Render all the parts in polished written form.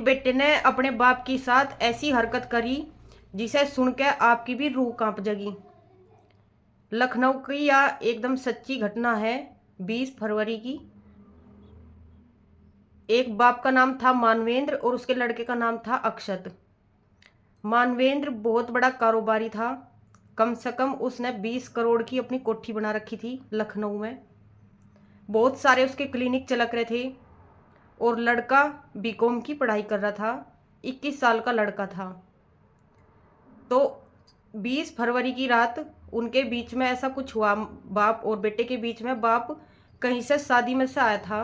बेटे ने अपने बाप के साथ ऐसी हरकत करी जिसे सुनकर आपकी भी रूह कांप जाएगी। लखनऊ की यह एकदम सच्ची घटना है। 20 फरवरी की। एक बाप का नाम था मानवेंद्र और उसके लड़के का नाम था अक्षत। मानवेंद्र बहुत बड़ा कारोबारी था। कम से कम उसने 20 करोड़ की अपनी कोठी बना रखी थी लखनऊ में। बहुत सारे उसके क्लिनिक चलक रहे थे। और लड़का बीकॉम की पढ़ाई कर रहा था। 21 साल का लड़का था। तो 20 फरवरी की रात उनके बीच में ऐसा कुछ हुआ, बाप और बेटे के बीच में। बाप कहीं से शादी में से आया था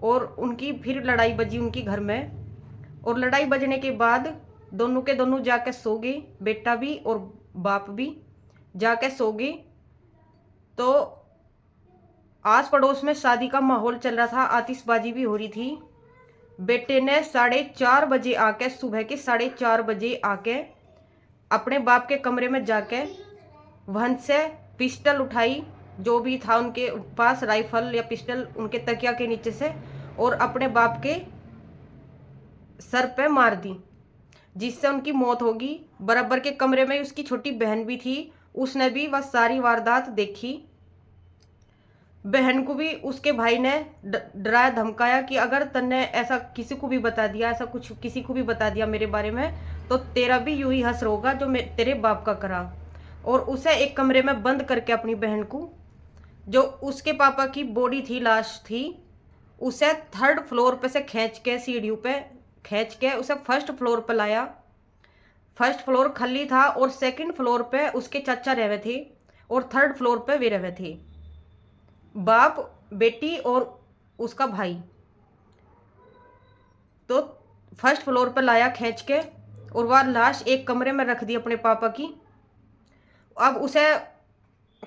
और उनकी फिर लड़ाई बजी उनकी घर में। और लड़ाई बजने के बाद दोनों के दोनों जाके सो गए, बेटा भी और बाप भी जाके सो गए। तो आस पड़ोस में शादी का माहौल चल रहा था, आतिशबाजी भी हो रही थी। बेटे ने 4:30 बजे आके, सुबह के 4:30 बजे आके अपने बाप के कमरे में जाके वहां से पिस्टल उठाई, जो भी था उनके पास, राइफल या पिस्टल, उनके तकिया के नीचे से, और अपने बाप के सर पे मार दी, जिससे उनकी मौत होगी। बराबर के कमरे में उसकी छोटी बहन भी थी, उसने भी वह सारी वारदात देखी। बहन को भी उसके भाई ने डराया धमकाया कि अगर तन्ने ऐसा किसी को भी बता दिया, ऐसा कुछ किसी को भी बता दिया मेरे बारे में, तो तेरा भी यूं ही हश्र होगा जो तेरे बाप का करा। और उसे एक कमरे में बंद करके अपनी बहन को, जो उसके पापा की बॉडी थी, लाश थी, उसे 3rd फ्लोर पे से खींच के, सीढ़ियों पे खींच के उसे 1st फ्लोर पे लाया। 1st फ्लोर खाली था और 2nd फ्लोर पे उसके चाचा रहे थे और 3rd फ्लोर पे वे रहे थे, बाप, बेटी और उसका भाई। तो 1st फ्लोर पर लाया खींच के और वह लाश एक कमरे में रख दी अपने पापा की। अब उसे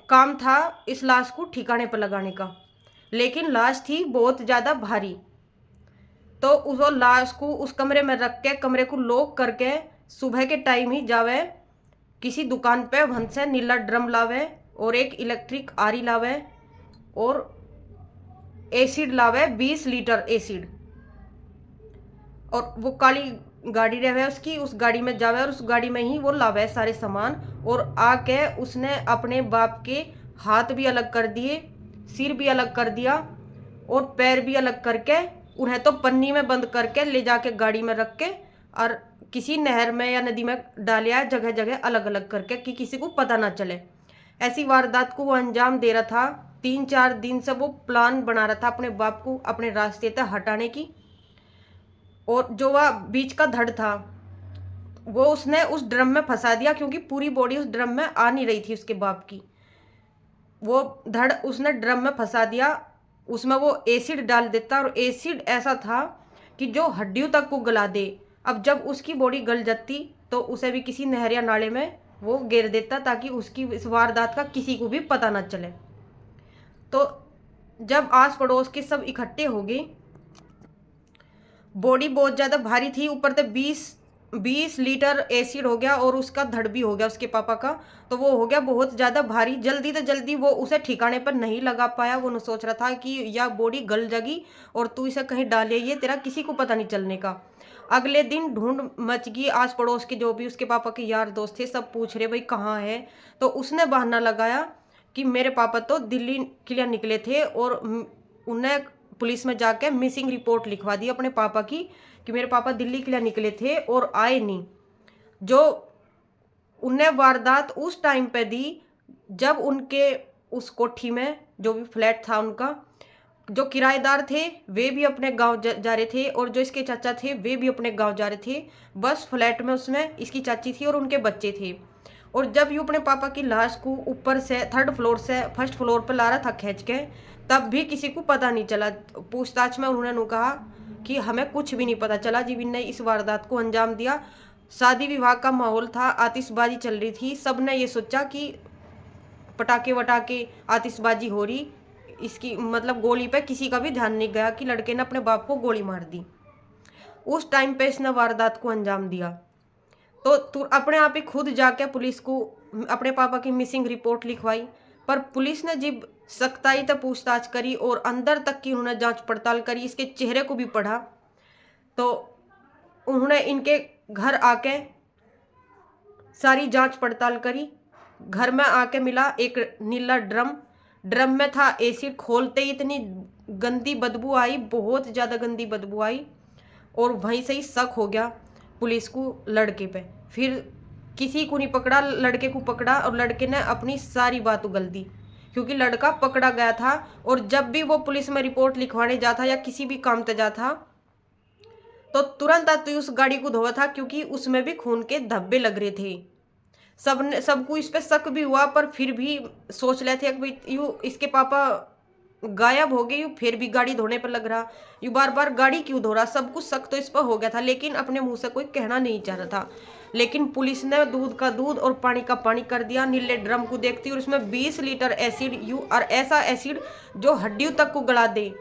काम था इस लाश को ठिकाने पर लगाने का, लेकिन लाश थी बहुत ज़्यादा भारी। तो उस लाश को उस कमरे में रख के, कमरे को लॉक करके, सुबह के टाइम ही जावे किसी दुकान पे, वहां से नीला ड्रम लावे और एक इलेक्ट्रिक आरी लावे और एसिड लावे, 20 लीटर एसिड। और वो काली गाड़ी रहे उसकी, उस गाड़ी में जावे और उस गाड़ी में ही वो लावे सारे सामान। और आके उसने अपने बाप के हाथ भी अलग कर दिए, सिर भी अलग कर दिया और पैर भी अलग करके उन्हें तो पन्नी में बंद करके ले जाके गाड़ी में रख के और किसी नहर में या नदी में डालिया, जगह जगह अलग अलग करके, कि किसी को पता ना चले। ऐसी वारदात को वो अंजाम दे रहा था। 3-4 दिन से वो प्लान बना रहा था अपने बाप को अपने रास्ते से हटाने की। और जो वह बीच का धड़ था वो उसने उस ड्रम में फंसा दिया, क्योंकि पूरी बॉडी उस ड्रम में आ नहीं रही थी उसके बाप की। वो धड़ उसने ड्रम में फंसा दिया, उसमें वो एसिड डाल देता और एसिड ऐसा था कि जो हड्डियों तक को गला दे। अब जब उसकी बॉडी गल जाती तो उसे भी किसी नहर या नाले में वो गिर देता, ताकि उसकी इस वारदात का किसी को भी पता ना चले। तो जब आस पड़ोस के सब इकट्ठे हो गए, बॉडी बहुत ज़्यादा भारी थी, ऊपर से 20 लीटर एसिड हो गया और उसका धड़ भी हो गया उसके पापा का, तो वो हो गया बहुत ज़्यादा भारी। जल्दी तो जल्दी वो उसे ठिकाने पर नहीं लगा पाया। वो सोच रहा था कि यह बॉडी गल जाएगी और तू इसे कहीं डाले, ये तेरा किसी को पता नहीं चलने का। अगले दिन ढूंढ मच गई, आस पड़ोस के जो भी उसके पापा के यार दोस्त थे सब पूछ रहे भाई कहाँ है। तो उसने बहाना लगाया कि मेरे पापा तो दिल्ली के लिए निकले थे और उन्हें पुलिस में जाके मिसिंग रिपोर्ट लिखवा दी अपने पापा की, कि मेरे पापा दिल्ली के लिए निकले थे और आए नहीं। जो उन्हें वारदात उस टाइम पे दी जब उनके उस कोठी में, जो भी फ्लैट था उनका, जो किराएदार थे वे भी अपने गांव जा रहे थे और जो इसके चाचा थे वे भी अपने गांव जा रहे थे। बस फ्लैट में उसमें इसकी चाची थी और उनके बच्चे थे। और जब यूँ अपने पापा की लाश को ऊपर से 3rd फ्लोर से 1st फ्लोर पर ला रहा था खींच के, तब भी किसी को पता नहीं चला। पूछताछ में उन्होंने कहा कि हमें कुछ भी नहीं पता चला, जीविन ने इस वारदात को अंजाम दिया। शादी विवाह का माहौल था, आतिशबाजी चल रही थी, सब ने ये सोचा कि पटाखे वटाखे आतिशबाजी हो रही, इसकी मतलब गोली पे किसी का भी ध्यान नहीं गया कि लड़के ने अपने बाप को गोली मार दी। उस टाइम पे इसने वारदात को अंजाम दिया। तो अपने आप ही खुद जाके पुलिस को अपने पापा की मिसिंग रिपोर्ट लिखवाई। पर पुलिस ने जब सख्ताई तक पूछताछ करी और अंदर तक की उन्होंने जांच पड़ताल करी, इसके चेहरे को भी पढ़ा, तो उन्होंने इनके घर आके सारी जांच पड़ताल करी। घर में आके मिला एक नीला ड्रम में था एसिड। खोलते ही इतनी गंदी बदबू आई, बहुत ज़्यादा गंदी बदबू आई, और वहीं से ही शक हो गया पुलिस को लड़के पे। फिर किसी को नहीं पकड़ा, लड़के को पकड़ा और लड़के ने अपनी सारी बात उगल दी, क्योंकि लड़का पकड़ा गया था। और जब भी वो पुलिस में रिपोर्ट लिखवाने जाता या किसी भी काम पे जाता तो तुरंत आते उस गाड़ी को धोया था, क्योंकि उसमें भी खून के धब्बे लग रहे थे। सबको इस पे शक भी हुआ, पर फिर भी सोच रहे थे कि यू इसके पापा गायब हो गए, यू फिर भी गाड़ी धोने पर लग रहा, यू बार बार गाड़ी क्यों धो रहा। सब कुछ शक तो इस पर हो गया था, लेकिन अपने मुंह से कोई कहना नहीं चाह रहा था। लेकिन पुलिस ने दूध का दूध और पानी का पानी कर दिया नीले ड्रम को देखती, और उसमें 20 लीटर एसिड यू, और ऐसा एसिड जो हड्डियों तक को गला दे,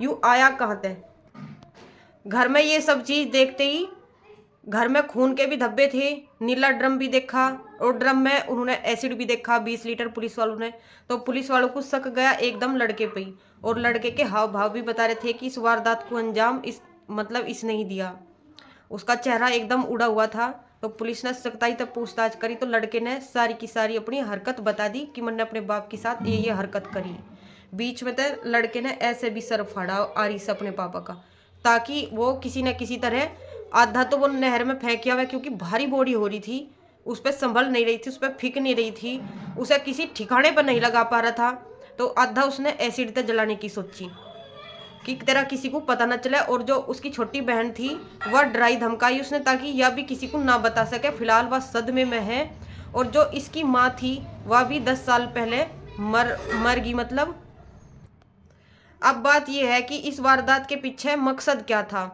यू आया कहाँ थे। घर में ये सब चीज देखते ही घर में खून के भी धब्बे थे, नीला ड्रम भी देखा, और ड्रम में उन्होंने एसिड भी देखा 20 लीटर पुलिस वालों ने। तो पुलिस वालों को शक गया एकदम लड़के पे ही, और लड़के के हाव भाव भी बता रहे थे कि इस वारदात को अंजाम इसने ही दिया। उसका चेहरा एकदम उड़ा हुआ था। तो पुलिस ने सख्ताई तक पूछताछ करी, तो लड़के ने सारी की सारी अपनी हरकत बता दी कि मैंने अपने बाप के साथ ये हरकत करी। बीच में तो लड़के ने ऐसे भी सर फाड़ा आरी से अपने पापा का, ताकि वो किसी न किसी तरह, आधा तो वो नहर में फेंकिया हुआ, क्योंकि भारी बॉडी हो रही थी, उस पर संभल नहीं रही थी, उस पर फिक नहीं रही थी, उसे किसी ठिकाने पर नहीं लगा पा रहा था। तो आधा उसने एसिड तक जलाने की सोची कि तेरा किसी को पता न चले। और जो उसकी छोटी बहन थी वह डराई धमकाई उसने, ताकि यह भी किसी को ना बता सके। फिलहाल वह सदमे में है। और जो इसकी माँ थी वह भी 10 साल पहले मर गई। मतलब अब बात यह है कि इस वारदात के पीछे मकसद क्या था।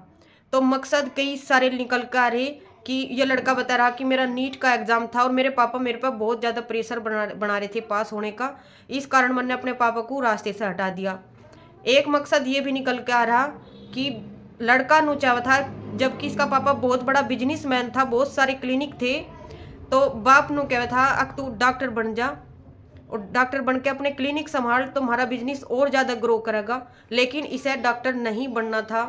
तो मकसद कई सारे निकल कर आ रहे कि ये लड़का बता रहा कि मेरा नीट का एग्जाम था और मेरे पापा मेरे पर बहुत ज़्यादा प्रेशर बना रहे थे पास होने का, इस कारण मैंने अपने पापा को रास्ते से हटा दिया। एक मकसद ये भी निकल के आ रहा कि लड़का नुचावा था, जबकि इसका पापा बहुत बड़ा बिजनेसमैन था, बहुत सारे क्लिनिक थे। तो बाप नु कहा था अक तू डॉक्टर बन जा, और डॉक्टर बन के अपने क्लिनिक संभाल, तुम्हारा बिजनेस और ज़्यादा ग्रो करेगा। लेकिन इसे डॉक्टर नहीं बनना था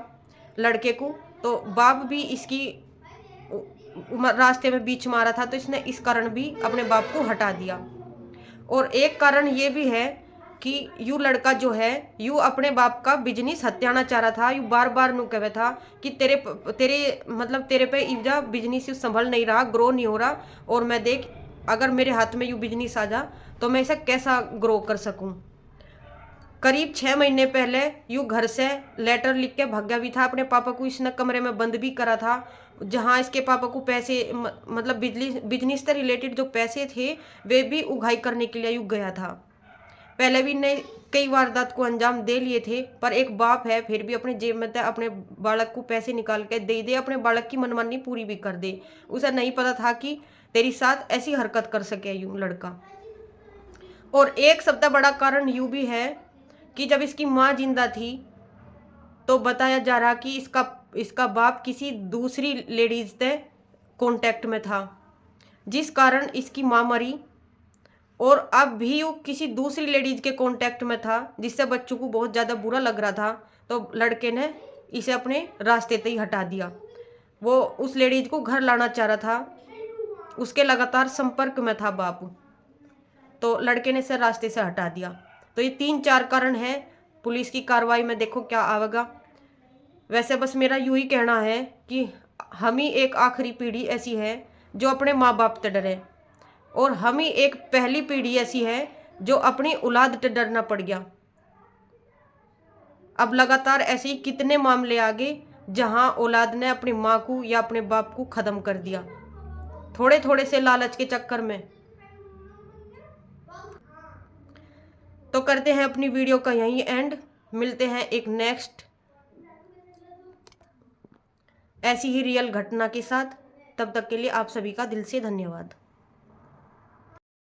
लड़के को। तो बाप भी इसकी रास्ते में बीच मारा था, तो इसने इस कारण भी अपने बाप को हटा दिया। और एक कारण ये भी है कि यू लड़का जो है यू अपने बाप का बिजनेस हत्याना चाह रहा था। यू बार बार नु कहे था कि तेरे पे इजा बिजनेस संभल नहीं रहा, ग्रो नहीं हो रहा, और मैं देख अगर मेरे हाथ में यू बिजनेस आ जा तो मैं इसे कैसा ग्रो कर सकूं। करीब 6 महीने पहले यू घर से लेटर लिख के भाग गया भी था। अपने पापा को इसने कमरे में बंद भी करा था, जहां इसके पापा को पैसे मतलब बिजनेस से रिलेटेड जो पैसे थे वे भी उगाही करने के लिए यू गया था। पहले भी ने कई वारदात को अंजाम दे लिए थे, पर एक बाप है फिर भी अपने जेब में अपने बालक को पैसे निकाल के दे, अपने बालक की मनमानी पूरी भी कर दे। उसे नहीं पता था कि तेरी साथ ऐसी हरकत कर सके यू लड़का। और एक सबसे बड़ा कारण यू भी है कि जब इसकी माँ जिंदा थी तो बताया जा रहा कि इसका बाप किसी दूसरी लेडीज से कांटेक्ट में था, जिस कारण इसकी माँ मरी। और अब भी वो किसी दूसरी लेडीज के कांटेक्ट में था, जिससे बच्चों को बहुत ज़्यादा बुरा लग रहा था। तो लड़के ने इसे अपने रास्ते से ही हटा दिया। वो उस लेडीज को घर लाना चाह रहा था, उसके लगातार संपर्क में था बाप, तो लड़के ने इसे रास्ते से हटा दिया। तो ये 3-4 कारण है। पुलिस की कार्रवाई में देखो क्या आवेगा। वैसे बस मेरा यूं ही कहना है कि हम ही एक आखिरी पीढ़ी ऐसी है जो अपने माँ बाप से डरे, और हम ही एक पहली पीढ़ी ऐसी है जो अपनी औलाद से डरना पड़ गया। अब लगातार ऐसे ही कितने मामले आगे जहां औलाद ने अपनी माँ को या अपने बाप को खत्म कर दिया, थोड़े थोड़े से लालच के चक्कर में। तो करते हैं अपनी वीडियो का यहीं एंड, मिलते हैं एक नेक्स्ट ऐसी ही रियल घटना के साथ। तब तक के लिए आप सभी का दिल से धन्यवाद।